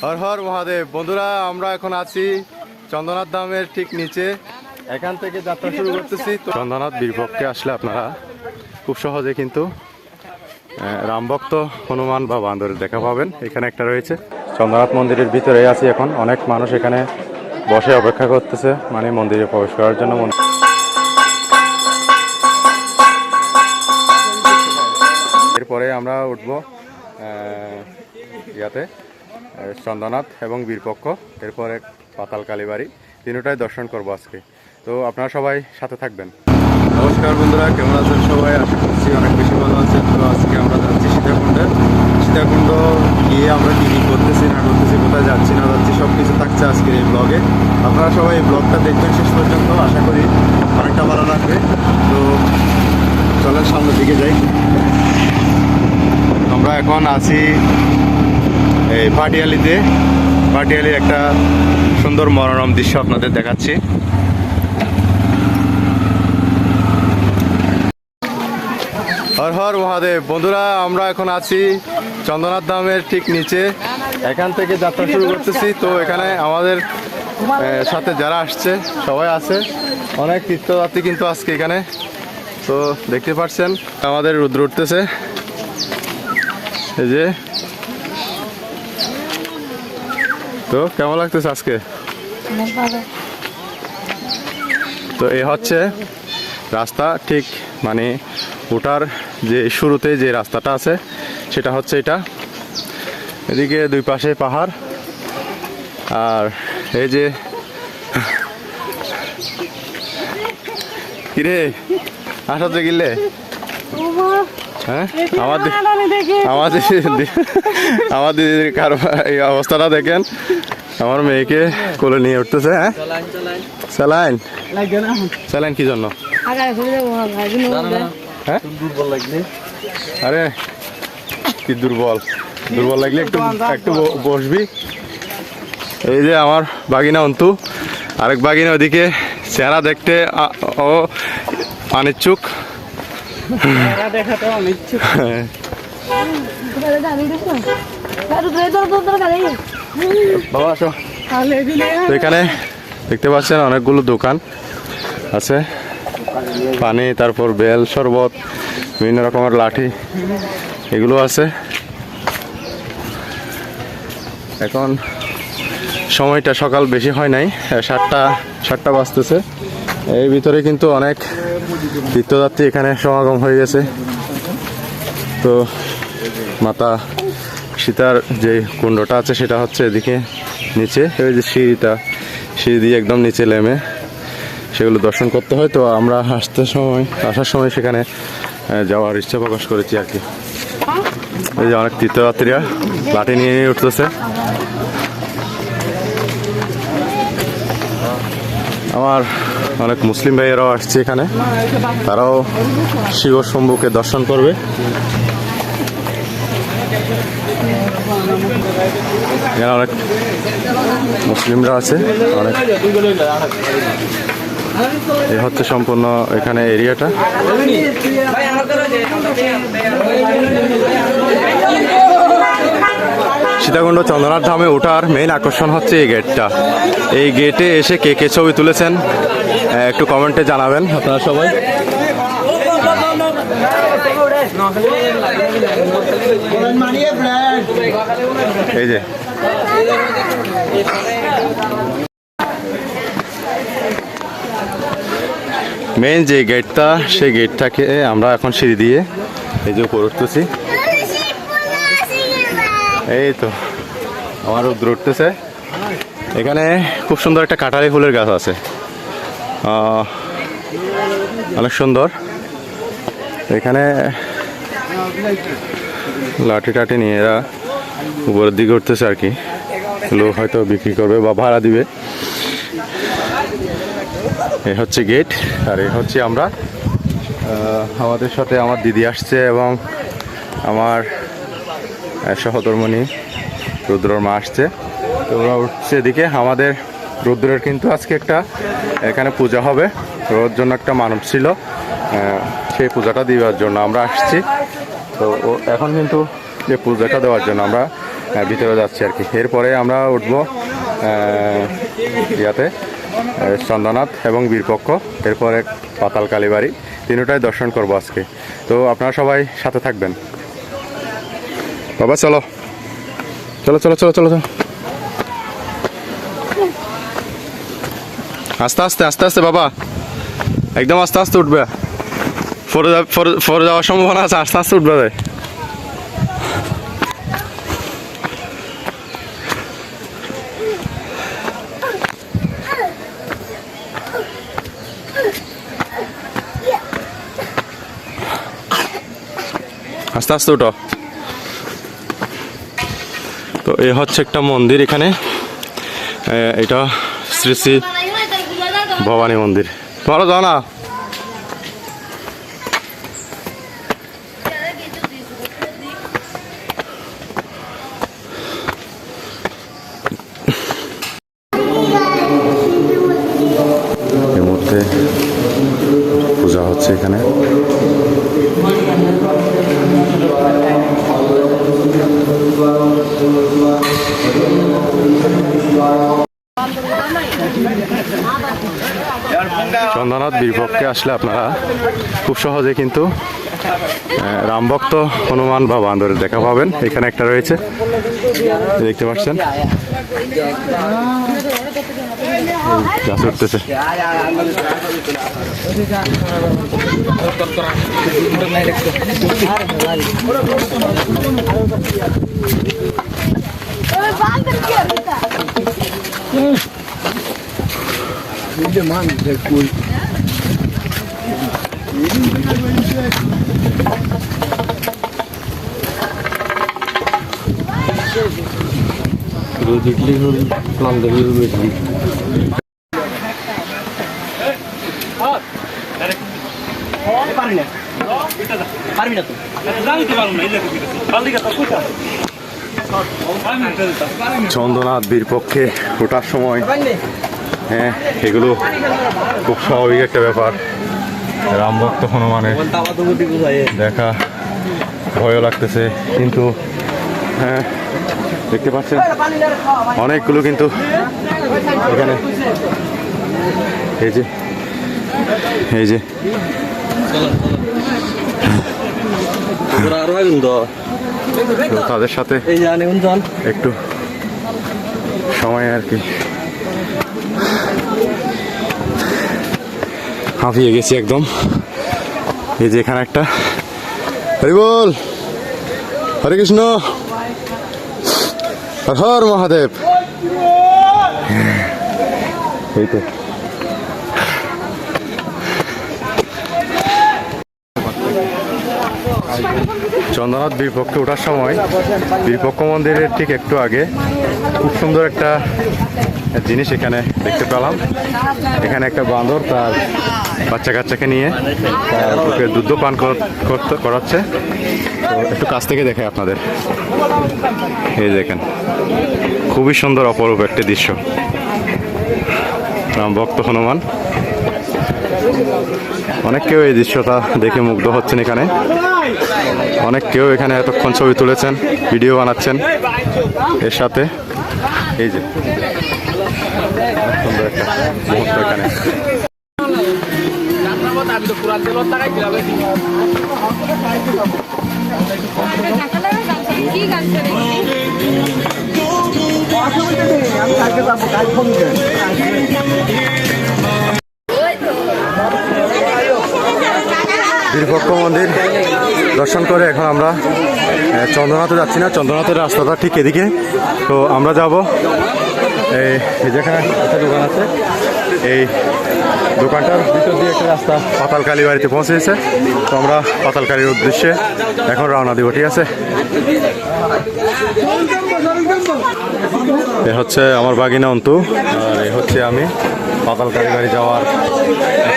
হর হর মহাদেব বন্ধুরা, আমরা এখন আছি চন্দ্রনাথ ধামের ঠিক নিচে। এখান থেকে যাত্রা শুরু করতেছি। চন্দ্রনাথ বীরপক্ষে আসলে আপনারা খুব সহজে কিন্তু রামভক্ত হনুমান বা বান্দরের দেখা পাবেন। এখানে একটা রয়েছে। চন্দ্রনাথ মন্দিরের ভিতরে আছি এখন। অনেক মানুষ এখানে বসে অপেক্ষা করতেছে, মানে মন্দিরে প্রবেশ করার জন্য। এরপরে আমরা উঠবো ইয়াতে চন্দ্রনাথ এবং বীরপক্ষ, এরপরে পাতাল কালীবাড়ি, তিনটাই দর্শন করবো আজকে। তো আপনারা সবাই সাথে থাকবেন। নমস্কার বন্ধুরা, কেমন আছেন সবাই? আশা করছি অনেক বেশি ভালো আছেন। তো আজকে আমরা যাচ্ছি সীতাকুণ্ডে। সীতাকুণ্ড গিয়ে আমরা কী কী করতেছি না করতেছি, কোথায় যাচ্ছি না যাচ্ছি, সব কিছু থাকছে আজকের এই ব্লগে। আপনারা সবাই এই ব্লগটা দেখবেন শেষ পর্যন্ত, আশা করি অনেকটা ভালো লাগবে। তো চলেন সামনের দিকে যাই। আমরা এখন আছি এই ভাটিয়ালিতে। ভাটিয়ালির একটা সুন্দর মনোরম দৃশ্য আপনাদের দেখাচ্ছি। হর হর মহাদেব বন্ধুরা, আমরা এখন আছি চন্দ্রনাথ ধামের ঠিক নিচে। এখান থেকে যাত্রা শুরু করতেছি। তো এখানে আমাদের সাথে যারা আসছে সবাই আছে, অনেক তীর্থযাত্রী কিন্তু আজকে এখানে। তো দেখতে পাচ্ছেন আমাদের রুদ্র উঠতেছে, এই যে। তো কেমন লাগতেছে আজকে? তো এ হচ্ছে রাস্তা, ঠিক মানে ওটার যে শুরুতে যে রাস্তাটা আছে সেটা হচ্ছে এটা। এদিকে দুই পাশে পাহাড়, আর এই যে কিরে আসাতে গিলে হ্যাঁ আমার দিদির এই অবস্থাটা দেখেন। আমার মেয়েকে কোলে নিয়ে উঠতেছে। হ্যাঁ, স্যালাইন স্যালাইন কি জন্য? হ্যাঁ, আরে কি দুর্বল লাগলে একটু একটু বসবি। এই যে আমার বাগিনা অন্তু, আরেক বাগিনা ওদিকে চেহারা দেখতে ও অনিচ্ছুক। বাবা আসো। তো এখানে দেখতে পাচ্ছেন অনেকগুলো দোকান আছে, পানি, তারপর বেল শরবত, বিভিন্ন রকমের লাঠি, এগুলো আছে। এখন সময়টা সকাল বেশি হয় নাই, 7টা বাজতেছে। এই ভিতরে কিন্তু অনেক তীর্থযাত্রী এখানে সমাগম হয়ে গেছে। তো মাতা সীতার যে কুণ্ডটা আছে সেটা হচ্ছে এদিকে নিচে। ওই যে সিঁড়ি দিয়ে একদম নিচে নেমে সেগুলো দর্শন করতে হয়। তো আমরা আসার সময় সেখানে যাওয়ার ইচ্ছা প্রকাশ করেছি আর কি। এই যে অনেক তীর্থযাত্রীরা লাঠি নিয়ে উঠতেছে। আমার অনেক মুসলিম ভাইয়েরাও আসছে এখানে, তারাও শিব শম্ভুকে দর্শন করবে। এখানে অনেক মুসলিমরা আছে অনেক। এই হচ্ছে সম্পূর্ণ এখানে এরিয়াটা। সীতাকুণ্ড চন্দ্রনাথ ধামে ওঠার মেইন আকর্ষণ হচ্ছে এই গেটটা। এই গেটে এসে কে কে ছবি তুলেছেন একটু কমেন্টে জানাবেন আপনারা সবাই। এই যে মেইন যে গেটটা, সেই গেটটাকে আমরা এখন সিঁড়ি দিয়ে এই যে উপর উঠতেছি। এই তো আমার রুদ্র উঠতেছে। এখানে খুব সুন্দর একটা কাঁঠালি ফুলের গাছ আছে, অনেক সুন্দর। এখানে লাঠি টাঠি নিয়ে এরা উপরের দিকে উঠতেছে আর কি। লোক হয়তো বিক্রি করবে বা ভাড়া দিবে। এ হচ্ছে গেট, আর এ হচ্ছে আমরা। আমাদের সাথে আমার দিদি আসছে এবং আমার সহধর্মণী রুদ্রর মা আসছে। তো ওরা উঠছে এদিকে। আমাদের রুদ্রের কিন্তু আজকে একটা এখানে পূজা হবে, ওর জন্য একটা মানব ছিল, সেই পূজাটা দেওয়ার জন্য আমরা আসছি। তো এখন কিন্তু যে পূজাটা দেওয়ার জন্য আমরা ভিতরে যাচ্ছি আর কি। এরপরে আমরা উঠবো ইয়াতে চন্দ্রনাথ এবং বীরপক্ষ, এরপরে পাতাল কালীবাড়ি, তিনটাই দর্শন করবো আজকে। তো আপনারা সবাই সাথে থাকবেন। বাবা চলো চলো চলো চলো চলো চলো, আস্তে আস্তে আস্তে আস্তে বাবা, একদম আস্তে আস্তে উঠবে, ফরে যাওয়ার সম্ভাবনা আছে, আস্তে আস্তে উঠবে। আস্তে আস্তে উঠো। তো এই হচ্ছে একটা মন্দির এখানে, এটা শ্রী শ্রী ভবানী মন্দির। ভালো যাও না, এই মুহূর্তে পূজা হচ্ছে এখানে। চন্দ্রনাথ বীরপক্ষে আসলে আপনারা খুব সহজে কিন্তু রামভক্ত হনুমান বা বান্দরের দেখা পাবেন। এখানে একটা রয়েছে, দেখতে পাচ্ছেন, গাছ উঠতেছে। চন্দ্রনাথ বীরপক্ষে ওঠার সময় হ্যাঁ এগুলো খুব স্বাভাবিক একটা ব্যাপার। রামভক্ত হনুমানের দেখা ভয়ও লাগতেছে, কিন্তু হ্যাঁ দেখতে পাচ্ছেন অনেকগুলো কিন্তু এখানে এই যে তাদের সাথে একটু সময় আর কি হাঁপিয়ে গেছি একদম। এই যে এখানে একটা হরি বল, হরে কৃষ্ণ, হর মহাদেব। এই তো চন্দ্রনাথ বীরপক্ষে ওঠার সময় বীরপক্ষ মন্দিরের ঠিক একটু আগে খুব সুন্দর একটা জিনিস এখানে দেখতে পেলাম। এখানে একটা বান্দর তার বাচ্চা কাচ্চাকে নিয়ে ওকে দুধ পান করাচ্ছে। তো একটু কাছ থেকে দেখে আপনাদের, এই দেখেন খুবই সুন্দর অপরূপ একটি দৃশ্য। রাম ভক্ত হনুমান, অনেক কেউ এই দৃশ্যটা দেখে মুগ্ধ হচ্ছেন। এখানে অনেক কেউ এখানে এতক্ষণ ছবি তুলেছেন, ভিডিও বানাচ্ছেন এর সাথে। এই যে সুন্দর একটা মুহূর্ত এখানে। বীরপক্ষ মন্দির দর্শন করে এখন আমরা চন্দ্রনাথে যাচ্ছি না, চন্দ্রনাথের রাস্তাটা ঠিক এদিকে। তো আমরা যাব এই যেখানে একটা দোকান আছে, এই দোকানটার ভিতর দিয়ে একটা রাস্তা পাতাল কালীবাড়িতে পৌঁছেছে। তো আমরা পাতাল কালীর উদ্দেশ্যে এখন রওনা দিব, ঠিক আছে? এ হচ্ছে আমার বাগিনা অন্তু, আর এ হচ্ছে আমি পাতাল কালীবাড়ি যাওয়ার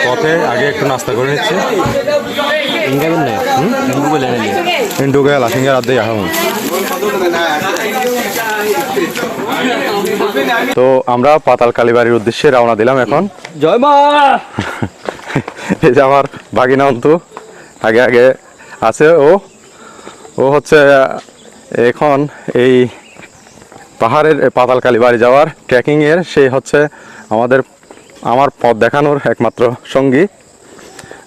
পথে। আগে একটু নাস্তা করে নিচ্ছি। তো আমরা পাতাল কালীবাড়ির উদ্দেশ্যে রওনা দিলাম এখন। জয় মা। এই যে আমার ভাগিনা অন্তু আগে আগে আছে, ও হচ্ছে এখন এই পাহাড়ের পাতালকালী বাড়ি যাওয়ার ট্রেকিংয়ের সেই হচ্ছে আমার পথ দেখানোর একমাত্র সঙ্গী।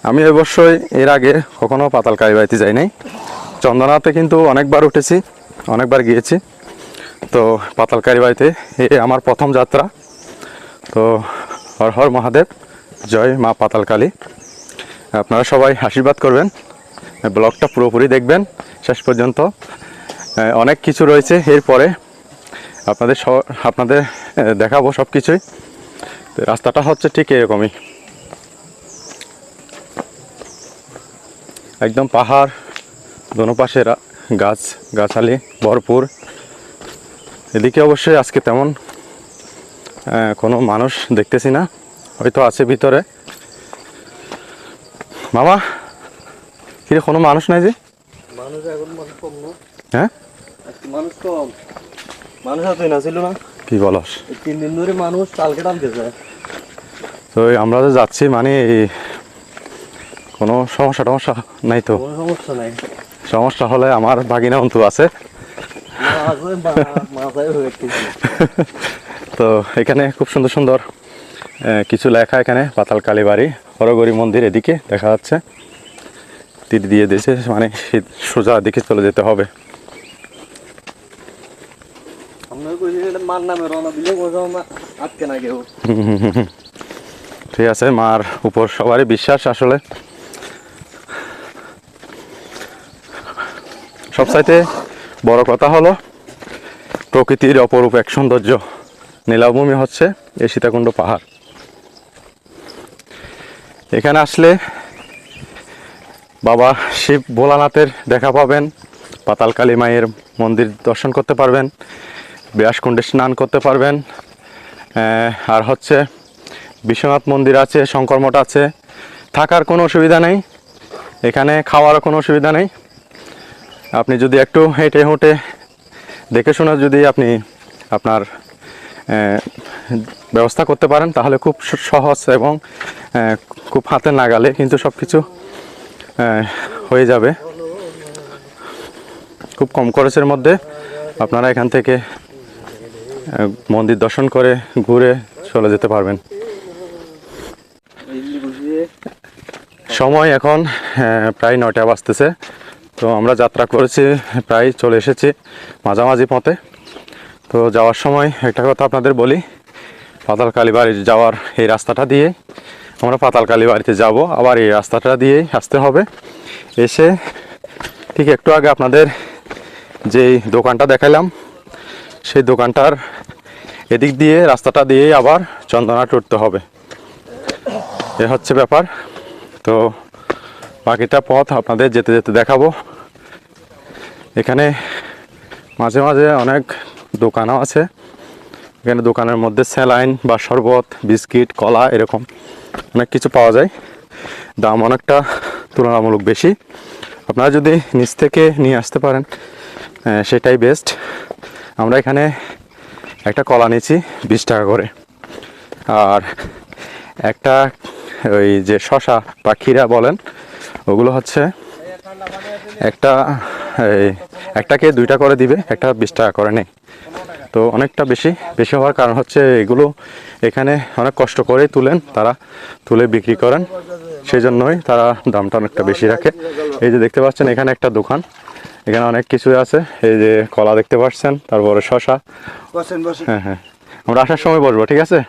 আমি অবশ্যই এর আগে কখনো পাতালকালী বাড়িতে যাই নাই। চন্দনাতে কিন্তু অনেকবার উঠেছি, অনেকবার গিয়েছি। তো পাতালকালী বাড়িতে আমার প্রথম যাত্রা। তো হর হর মহাদেব, জয় মা পাতালকালী। আপনারা সবাই আশীর্বাদ করবেন, ব্লগটা পুরোপুরি দেখবেন শেষ পর্যন্ত। অনেক কিছু রয়েছে এরপরে আপনাদের দেখাবো সব কিছুই। রাস্তাটা হচ্ছে ঠিক এরকমই, একদম পাহাড়, দোনো পাশে গাছালি ভরপুর। এদিকে অবশ্যই আজকে তেমন কোনো মানুষ দেখতেছি না, হয়তো আছে ভিতরে। মামা কি কোনো মানুষ নাই যে? মানুষ এখন কম না। হ্যাঁ, মানুষ কম, মানুষ এতই না ছিল না। কি বলস? 3 দিন ধরে মানুষ কালকে টানতেছে। তো আমরা যে যাচ্ছি মানে কোনো সমস্যা নাই তো? কোনো সমস্যা নাই। সমস্যা হলে আমার ভাগিনা অন্তু আছে। তো এখানে খুব সুন্দর সুন্দর কিছু লেখা, এখানে পাতালকালী বাড়ি, হরগৌরী মন্দির এদিকে দেখা যাচ্ছে। তীর দিয়ে দিয়েছে, মানে সোজা দিকে চলে যেতে হবে। ঠিক আছে, মার উপর সবারই বিশ্বাস। আসলে সবচাইতে বড় কথা হলো প্রকৃতির অপরূপ এক সৌন্দর্য। নীলাভূমি হচ্ছে এই সীতাকুণ্ড পাহাড়। এখানে আসলে বাবা শিব ভোলানাথের দেখা পাবেন, পাতালকালী মায়ের মন্দির দর্শন করতে পারবেন, ব্যাসকুণ্ডে স্নান করতে পারবেন। আর হচ্ছে বিশ্বনাথ মন্দির আছে, শঙ্কর মঠ আছে। থাকার কোনো অসুবিধা নেই, এখানে খাওয়ারও কোনো অসুবিধা নেই। আপনি যদি একটু হেঁটে হুঁটে দেখে শুনে যদি আপনি আপনার ব্যবস্থা করতে পারেন তাহলে খুব সহজ এবং খুব হাতে নাগালে কিন্তু সব কিছু হয়ে যাবে। খুব কম খরচের মধ্যে আপনারা এখান থেকে মন্দির দর্শন করে ঘুরে চলে যেতে পারবেন। সময় এখন প্রায় 9টা বাজতেছে। তো আমরা যাত্রা করেছি, প্রায় চলে এসেছি মাঝামাঝি পথে। তো যাওয়ার সময় একটা কথা আপনাদের বলি, পাতালকালী বাড়ি যাওয়ার এই রাস্তাটা দিয়ে আমরা পাতালকালী বাড়িতে যাব, আবার এই রাস্তাটা দিয়েই আসতে হবে। এসে ঠিক একটু আগে আপনাদের যেই দোকানটা দেখালাম সেই দোকানটার এদিক দিয়ে রাস্তাটা দিয়েই আবার চন্দনা উঠতে হবে। এ হচ্ছে ব্যাপার। তো বাকিটা পথ আপনাদের যেতে যেতে দেখাবো। এখানে মাঝে মাঝে অনেক দোকানও আছে। এখানে দোকানের মধ্যে স্যালাইন বা শরবত, বিস্কিট, কলা এরকম অনেক কিছু পাওয়া যায়। দাম অনেকটা তুলনামূলক বেশি। আপনারা যদি নিচ থেকে নিয়ে আসতে পারেন সেটাই বেস্ট। আমরা এখানে একটা কলা নিয়েছি 20 টাকা করে, আর একটা ওই যে শশা বা ক্ষীরা বলেন ওগুলো হচ্ছে একটাকে 2টা করে দিবে, একটা 20 টাকা করে নেই। তো অনেকটা বেশি হওয়ার কারণ হচ্ছে এগুলো এখানে অনেক কষ্ট করে তুলে বিক্রি করেন, সেই জন্যই তারা দামটা অনেকটা বেশি রাখে। এই যে দেখতে পাচ্ছেন এখানে একটা দোকান, এখানে অনেক কিছু আছে। এই যে কলা দেখতে পাচ্ছেন, তারপরে শশা। হ্যাঁ হ্যাঁ, আমরা আসার সময় বসবো, ঠিক আছে?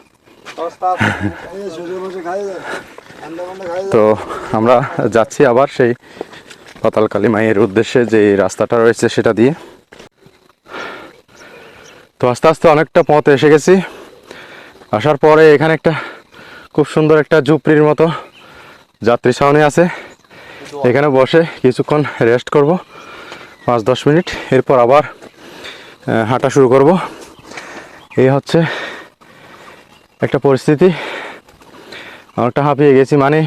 তো আমরা যাচ্ছি আবার সেই পাতালকালী মায়ের উদ্দেশ্যে, যে রাস্তাটা রয়েছে সেটা দিয়ে। তো আস্তে আস্তে অনেকটা পথ এসে গেছি। আসার পরে এখানে একটা খুব সুন্দর একটা ঝুপড়ির মতো যাত্রী ছাউনি আছে। এখানে বসে কিছুক্ষণ রেস্ট করব, 5-10 মিনিট, এরপর আবার হাঁটা শুরু করব। এই হচ্ছে একটা পরিস্থিতি। অনেকটা হাঁপিয়ে গেছি, মানে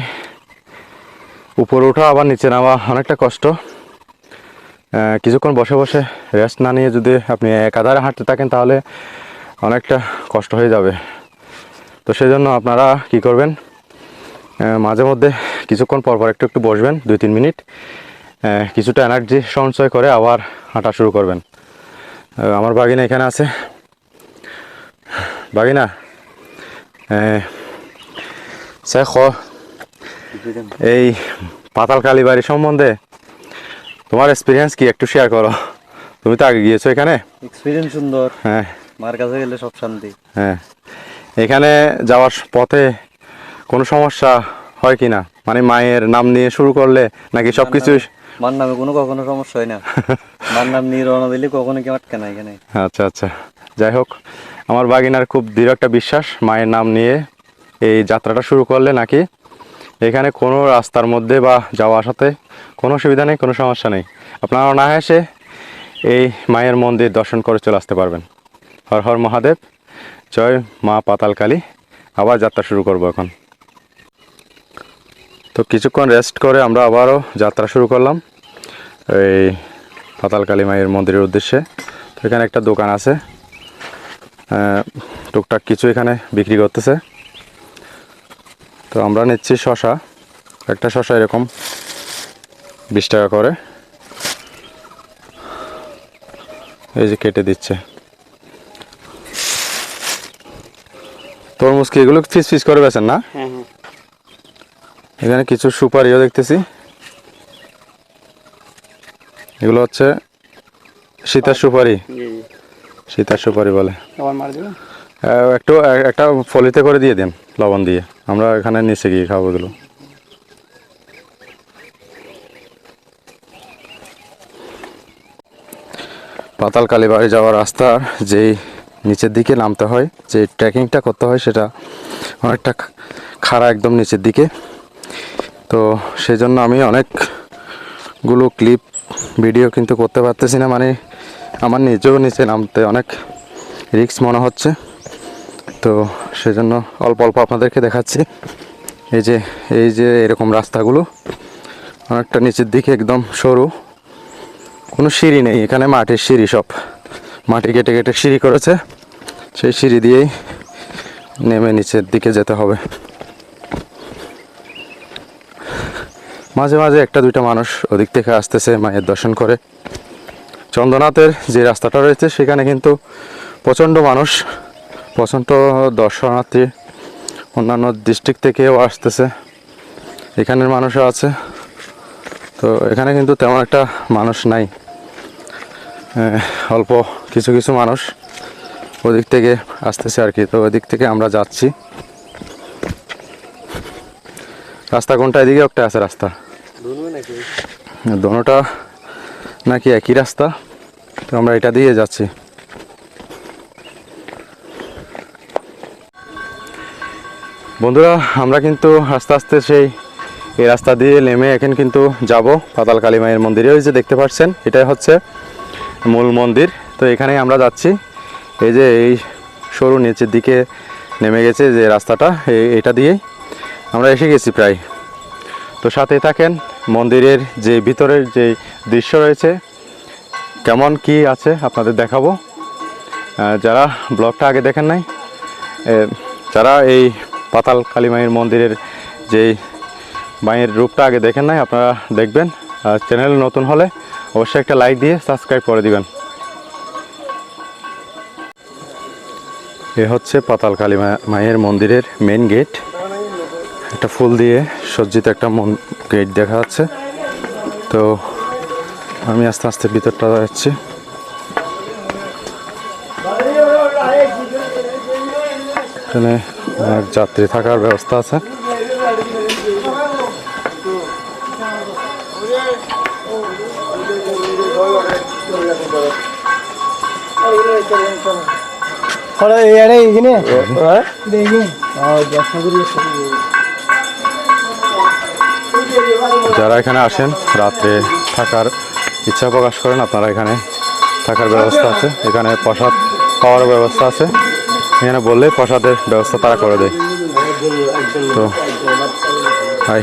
উপরে ওঠা আবার নিচে নামা অনেকটা কষ্ট। কিছুক্ষণ বসে বসে রেস্ট না নিয়ে যদি আপনি একাধারে হাঁটতে থাকেন তাহলে অনেকটা কষ্ট হয়ে যাবে। তো সেই জন্য আপনারা কি করবেন, মাঝে মধ্যে কিছুক্ষণ পর পর একটু বসবেন, 2-3 মিনিট, কিছুটা এনার্জি সঞ্চয় করে আবার হাঁটা শুরু করবেন। আমার ভাগিনা এখানে আছে, বাগিনা শেখ এই পাতাল কালীবাড়ি সম্বন্ধে তোমার এক্সপিরিয়েন্স কি একটু শেয়ার করো। তুমি তো আগে গিয়েছো এখানে। এক্সপিরিয়েন্স সুন্দর, হ্যাঁ মার কাছে গেলে সব শান্তি। হ্যাঁ, এখানে যাওয়ার পথে কোনো সমস্যা হয় কি না, মানে মায়ের নাম নিয়ে শুরু করলে নাকি সবকিছু? মার নামে কখনো সমস্যা হয় না। মার নাম নিয়ে রওনা দিলে কখনো কি আটকে না এখানে। আচ্ছা আচ্ছা, যাই হোক, আমার বাগিনার খুব দৃঢ় একটা বিশ্বাস, মায়ের নাম নিয়ে এই যাত্রাটা শুরু করলে নাকি এখানে কোনো রাস্তার মধ্যে বা যাওয়া আসাতে কোনো অসুবিধা নেই, কোনো সমস্যা নেই। আপনারা অনায়াসে এই মায়ের মন্দির দর্শন করে চলে আসতে পারবেন। হর হর মহাদেব, জয় মা পাতালকালী। আবার যাত্রা শুরু করব এখন। তো কিছুক্ষণ রেস্ট করে আমরা আবারও যাত্রা শুরু করলাম এই পাতালকালী মায়ের মন্দিরের উদ্দেশ্যে। তো এখানে একটা দোকান আছে, টুকটাক কিছু এখানে বিক্রি করতেছে। তো আমরা নিচ্ছি শশা, একটা শশা এরকম 20 টাকা করে, এই যে কেটে দিচ্ছে। তরমুজ কি এগুলো পিস পিস করে বেছেন না? এখানে কিছু সুপারিও দেখতেছি, এগুলো হচ্ছে সীতার সুপারি। সীতার সুপারি বলে। একটু একটা ফলিতে করে দিয়ে দেন লবণ দিয়ে, আমরা এখানে নিচে গিয়ে খাবো এগুলো। পাতাল কালীবাড়ি যাওয়ার রাস্তার যেই নিচের দিকে নামতে হয়, যে ট্রেকিংটা করতে হয়, সেটা অনেকটা খাড়া একদম নিচের দিকে। তো সেই জন্য আমি অনেকগুলো ক্লিপ ভিডিও কিন্তু করতে পারতেছি না, মানে আমার নিজেও নিচে নামতে অনেক রিস্ক মনে হচ্ছে। তো সেজন্য অল্প অল্প আপনাদেরকে দেখাচ্ছি। এই যে এরকম রাস্তাগুলো অনেকটা নিচের দিকে একদম সরু, কোনো সিঁড়ি নেই এখানে, মাটির সিঁড়ি, সব মাটি কেটে কেটে সিঁড়ি করেছে। সেই সিঁড়ি দিয়েই নেমে নিচের দিকে যেতে হবে। মাঝে মাঝে একটা দুইটা মানুষ ওদিক থেকে আসতেছে মায়ের দর্শন করে। চন্দ্রনাথের যে রাস্তাটা রয়েছে সেখানে কিন্তু প্রচণ্ড মানুষ, প্রচণ্ড দর্শনার্থী অন্যান্য ডিস্ট্রিক্ট থেকেও আসতেছে, এখানের মানুষও আছে। তো এখানে কিন্তু তেমন একটা মানুষ নাই, অল্প কিছু কিছু মানুষ ওদিক থেকে আসতেছে আর কি। তো ওদিক থেকে আমরা যাচ্ছি। রাস্তা কোনটা? এদিকে একটা আছে রাস্তা, দোনোটা নাকি একই রাস্তা। তো আমরা এটা দিয়ে যাচ্ছি। বন্ধুরা, আমরা কিন্তু আস্তে আস্তে এই রাস্তা দিয়ে নেমে এখন কিন্তু যাব পাতাল কালী মায়ের মন্দিরে। ওই যে দেখতে পাচ্ছেন, এটাই হচ্ছে মূল মন্দির। তো এখানেই আমরা যাচ্ছি। এই যে এই সরু নিচের দিকে নেমে গেছে যে রাস্তাটা, এটা দিয়েই আমরা এসে গেছি প্রায়। তো সাথে থাকেন, মন্দিরের যে ভিতরের যে দৃশ্য রয়েছে কেমন কি আছে আপনাদের দেখাবো। যারা ব্লগটা আগে দেখেন নাই, যারা এই পাতাল কালী মায়ের মন্দিরের যেই মায়ের রূপটা আগে দেখেন নাই, আপনারা দেখবেন। আর চ্যানেল নতুন হলে অবশ্যই একটা লাইক দিয়ে সাবস্ক্রাইব করে দিবেন। এ হচ্ছে পাতাল কালী মায়ের মন্দিরের মেন গেট। একটা ফুল দিয়ে সজ্জিত একটা গেট দেখা যাচ্ছে। তো আমি আস্তে আস্তে ভিতরটা যাচ্ছি। এখানে যাত্রী থাকার ব্যবস্থা আছে। যারা এখানে আসেন রাত্রে থাকার ইচ্ছা প্রকাশ করেন, আপনারা এখানে থাকার ব্যবস্থা আছে। এখানে প্রসাদ খাওয়ার ব্যবস্থা আছে, এখানে বললে প্রসাদের ব্যবস্থা তারা করে দেয়। তো হাই,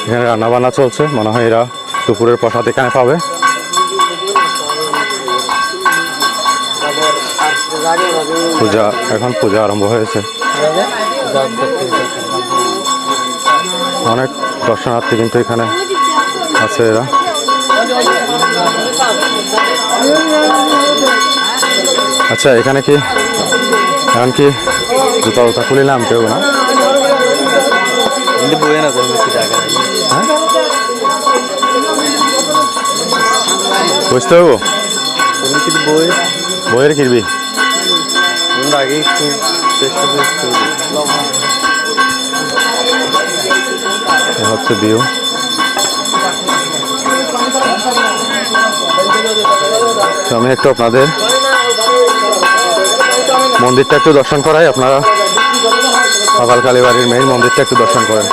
এখানে রান্না বান্না চলছে, মনে হয় এরা দুপুরের প্রসাদ এখানে পাবে। পূজা আরম্ভ হয়েছে। অনেক দর্শনার্থী কিন্তু এখানে আছে এরা। আচ্ছা এখানে কি এখন কি জুতা উতা খুলে নামতে হবে না? কিন্তু বইয়ে না কোনো কিছু টাকা নেই। হ্যাঁ বুঝতে হবো কোনো কিছু বই বইয়ের কিনবি কিন্তু আগে একটু চেষ্টা করতে হবে। এ হচ্ছে ভিউ। তো আমি একটু আপনাদের মন্দিরটা একটু দর্শন করাই, আপনারা সকাল কালীবাড়ির মেইন মন্দিরটা একটু দর্শন করেন।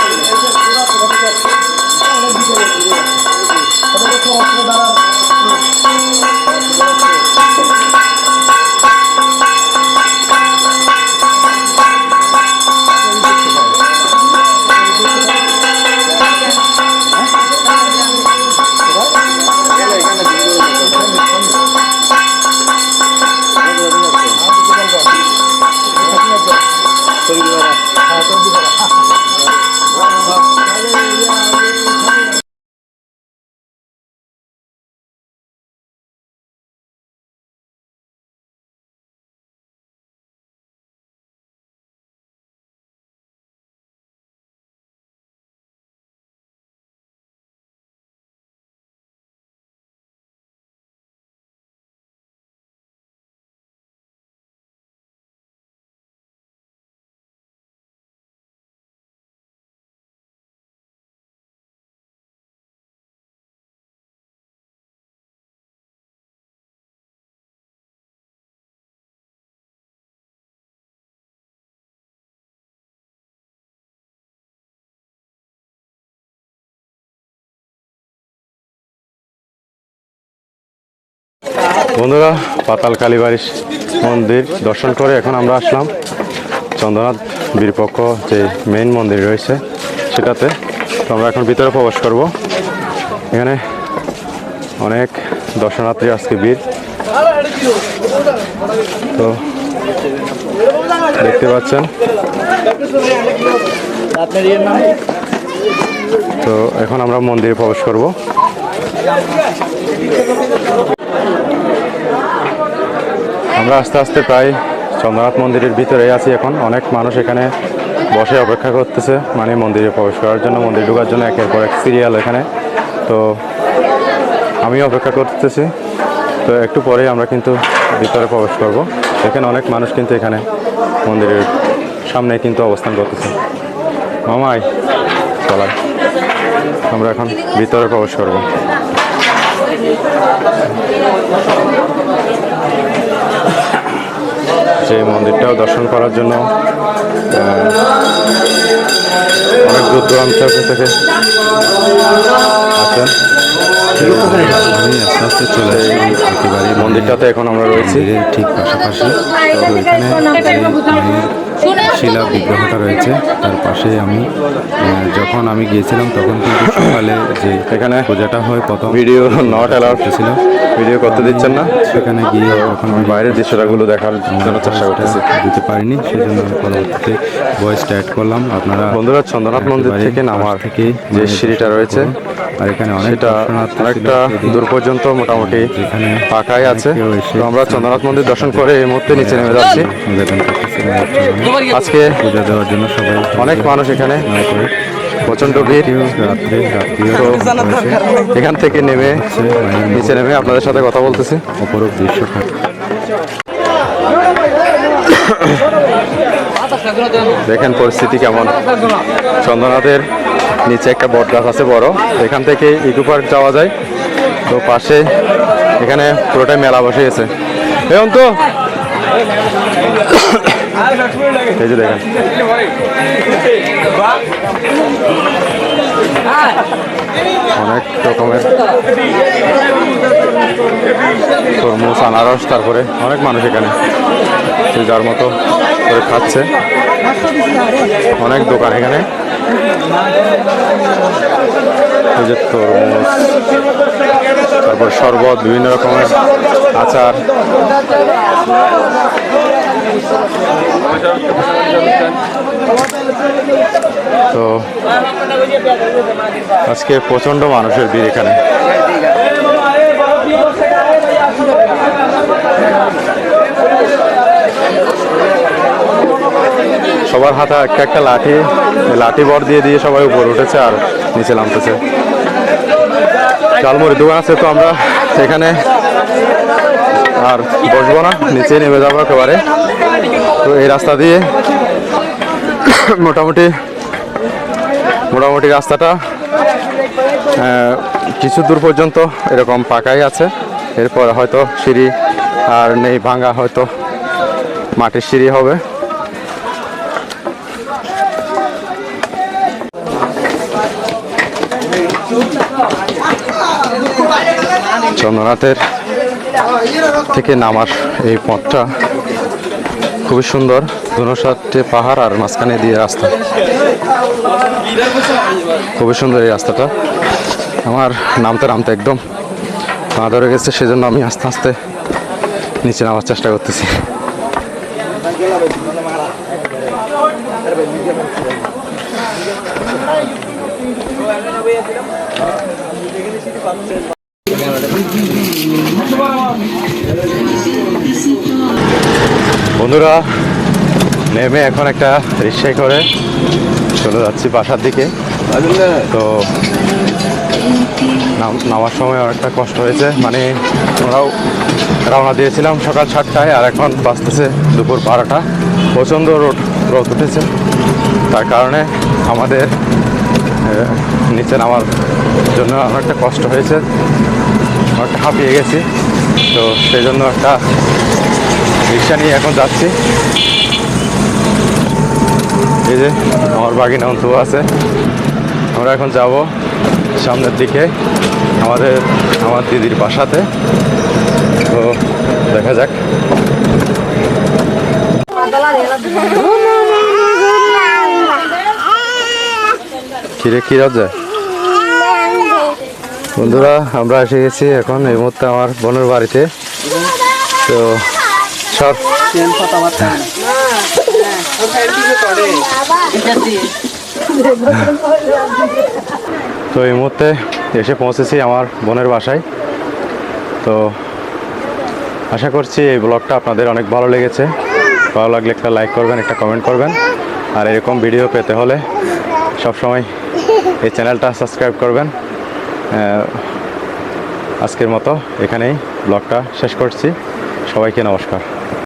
বন্ধুরা পাতাল কালীবাড়ির মন্দির দর্শন করে এখন আমরা আসলাম চন্দ্রনাথ বীরপক্ষ যে মেইন মন্দির রয়েছে সেটাতে। তো আমরা এখন ভিতরে প্রবেশ করব। এখানে অনেক দর্শনার্থী আজকে ভিড়। তো দেখতে পাচ্ছেন। তো এখন আমরা মন্দিরে প্রবেশ করব। আমরা আস্তে আস্তে প্রায় চন্দ্রনাথ মন্দিরের ভিতরে আছি এখন। অনেক মানুষ এখানে বসে অপেক্ষা করতেছে, মানে মন্দিরে প্রবেশ করার জন্য, মন্দির ঢোকার জন্য একের পর এক সিরিয়াল এখানে। তো আমি অপেক্ষা করতেছি। তো একটু পরেই আমরা কিন্তু ভিতরে প্রবেশ করব। এখানে অনেক মানুষ কিন্তু এখানে মন্দিরের সামনে কিন্তু অবস্থান করতেছে। মামাই চলাই আমরা এখন ভিতরে প্রবেশ করব। যে মন্দিরটাও দর্শন করার জন্য অনেক দূর দূরান্ত থেকে আসেন। আমি আস্তে আস্তে চলে আসি একেবারে মন্দিরটাতে এখন আমরা রয়েছি মন্দিরের ঠিক পাশাপাশি। তো এখানে যে মায়ের শিলা বিগ্রহটা রয়েছে তার পাশে আমি যখন আমি গিয়েছিলাম তখন কিন্তু সকালে যে এখানে পূজাটা হয় প্রথম ভিডিও নট অ্যালাউড ছিল, ভিডিও করতে দিচ্ছেন না। সেখানে গিয়ে তখন আমি বাইরের দৃশ্যটাগুলো দেখার জন্য চেষ্টা করতেছি। দিতে পারিনি, সেই জন্য আমি পরবর্তীতে ভয়েসটা অ্যাড করলাম। আপনারা বন্ধুরা চন্দ্রনাথ মন্দির থেকে নামার থেকে যে সিঁড়িটা রয়েছে আর এখানে অনেক সেটা অনেকটা দূর পর্যন্ত মোটামুটি যেখানে ফাঁকাই আছে। তো আমরা চন্দ্রনাথ মন্দির দর্শন করে এই মুহূর্তে নিচে নেমে যাচ্ছি। নিবেদন করতেছিলাম আজকে পূজা দেওয়ার জন্য সবাই অনেক মানুষ এখানে, করে প্রচন্ড ভিড়। রাত্রিও তো এখান থেকে নেমে মায়ের নিচে নেমে আপনাদের সাথে কথা বলতেছি। অপরূপ দৃশ্য থাকে। দেখেন পরিস্থিতি কেমন। চন্দ্রনাথের নিচে একটা বট গাছ আছে বড়, এখান থেকে ইকো পার্ক যাওয়া যায়। তো পাশে এখানে পুরোটাই মেলা বসে গেছে। এখন তো এই যে দেখেন অনেক রকমের তরমুজ, আনারস, তারপরে অনেক মানুষ এখানে যে যার মতো করে খাচ্ছে। অনেক দোকান এখানে, এই যে তরমুজ, তারপর শরবত, বিভিন্ন রকমের আচার। তো আজকে প্রচন্ড মানুষের ভিড় এখানে। সবার হাতে একটা একটা লাঠি, লাঠি বর দিয়ে দিয়ে সবাই উপরে উঠেছে আর নিচে নামতেছে। ঝালমুড়ির দোকান আছে, তো আমরা এখানে আর বসবো না, নিচে নেমে যাবো একেবারে। তো এই রাস্তা দিয়ে মোটামুটি রাস্তাটা কিছু দূর পর্যন্ত এরকম পাকাই আছে, এরপর হয়তো সিঁড়ি আর নেই, ভাঙা হয়তো মাটির সিঁড়ি হবে। চন্দ্রনাথের থেকে নামার এই পথটা খুবই সুন্দর, দুনো সাথে পাহাড় আর মাঝখানে দিয়ে রাস্তা, খুবই সুন্দর এই রাস্তাটা। আমার নামতে নামতে একদম পা ধরে গেছে, সেজন্য আমি আস্তে আস্তে নিচে নামার চেষ্টা করতেছি। বন্ধুরা, নেমে এখন একটা রিক্সায় করে চলে যাচ্ছি বাসার দিকে। তো নামার সময় অনেকটা কষ্ট হয়েছে, মানে আমরাও রওনা দিয়েছিলাম সকাল 7টায়, আর এখন বাজতেছে দুপুর 12টা। প্রচণ্ড রোদ উঠেছে, তার কারণে আমাদের নিচে নামার জন্য অনেকটা কষ্ট হয়েছে, অনেকটা হাঁপিয়ে গেছি। তো সেই জন্য একটা রিক্সা নিয়ে এখন যাচ্ছি। এই যে আমার বাগিনা অন্তু আছে, আমরা এখন যাব সামনের দিকে আমার দিদির বাসাতে। তো দেখা যাক। কিরে কি রাজা? বন্ধুরা, আমরা এসে গেছি এখন এই মুহূর্তে আমার বোনের বাড়িতে। তো সব তো এই মুহূর্তে এসে পৌঁছেছি আমার বোনের বাসায়। তো আশা করছি এই ব্লগটা আপনাদের অনেক ভালো লেগেছে। ভালো লাগলে একটা লাইক করবেন, একটা কমেন্ট করবেন, আর এরকম ভিডিও পেতে হলে সবসময় এই চ্যানেলটা সাবস্ক্রাইব করবেন। আজকের মতো এখানেই ব্লগটা শেষ করছি। সবাইকে নমস্কার।